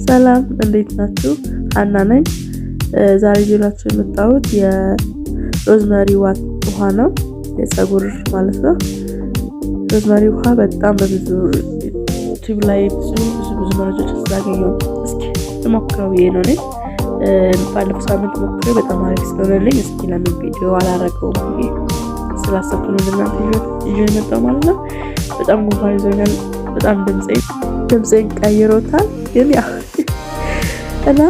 ሰላም እንዴት ናችሁ? ሀና ነኝ። ዛሬ ይዤላችሁ የመጣሁት የሮዝመሪ ውሃ ነው፣ የፀጉር ማለት ነው። ሮዝመሪ ውሃ በጣም በብዙ ዩቲዩብ ላይ ብዙ መረጃዎች ስላገኘሁ እስኪ ልሞክረው ብዬ ነው። ባለፈው ሳምንት ሞክሬ በጣም አሪፍ ስለሆነልኝ እስኪ ለምን ቪዲዮ አላረገውም ብዬ ስላሰብኩ ነው እናንተ ይዤ የመጣው ማለት ነው። በጣም ጉንፋን ይዞኛል። በጣም ድምፄን ቀይሮታል ግን ያው እና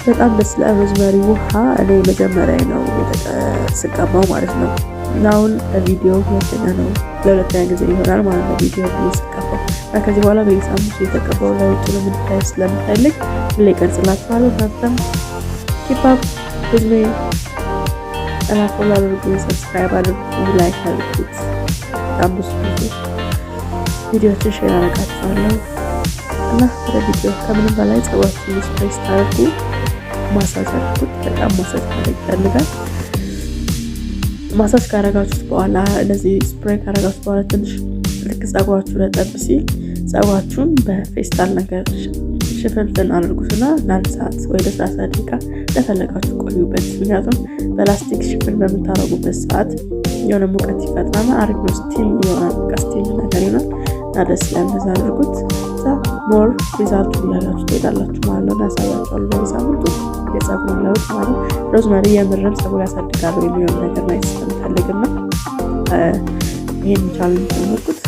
በጣም ደስ ይላል። ሮዝመሪ ውሃ እኔ መጀመሪያ ነው ስቀባው ማለት ነው። አሁን ቪዲዮ ሁለተኛ ነው፣ ለሁለተኛ ጊዜ ይሆናል ማለት ነው ቪዲዮ ስቀባው። እና ከዚህ በኋላ በየሳምንቱ የተቀባው ለውጥ ለምታይ ስለምፈልግ ሁሌ ቀርጽላችኋለሁ። እናንተም ኪፕ አፕ ዊዝ ሚ እና ፎሎ አድርጉ፣ ሰብስክራይብ አድርጉ፣ ላይክ አድርጉት። በጣም ብዙ ቪዲዮዎችን ሼር አደርጋችኋለሁ። እና ወደ ቪዲዮ ከምንም በላይ ፀጉራችሁን ስፕሬይ ስታደርጉ ማሳጅ አድርጉት። በጣም ማሳጅ ማድረግ ይፈልጋል። ማሳጅ ካረጋችሁት በኋላ እንደዚህ ስፕሬይ ካረጋችሁት በኋላ ትንሽ ልክ ፀጉራችሁ ረጠብ ሲል ፀጉራችሁን በፌስታል ነገር ሽፍንፍን አድርጉትና ለአንድ ሰዓት ወይ ለ30 ደቂቃ ለፈለጋችሁ ቆዩበት። ምክንያቱም በላስቲክ ሽፍን በምታረጉበት ሰዓት የሆነ ሙቀት ይፈጥራልና አሪፍ ነው። ስቲም ይሆናል፣ ስቲም ነገር ይሆናል እና ደስ ይላል። እንደዛ አድርጉት። ሞር ሪዛልት እያላችሁ ትሄዳላችሁ ማለት ነው። እናሳያችኋለሁ በየሳምንቱ የፀጉር ለውጥ ማለት ነው። ሮዝመሪ የምርም ፀጉር ያሳድጋል የሚሆን ነገር ላይ ስለምፈልግና ይሄን ቻሌንጅ ተሞክሩት።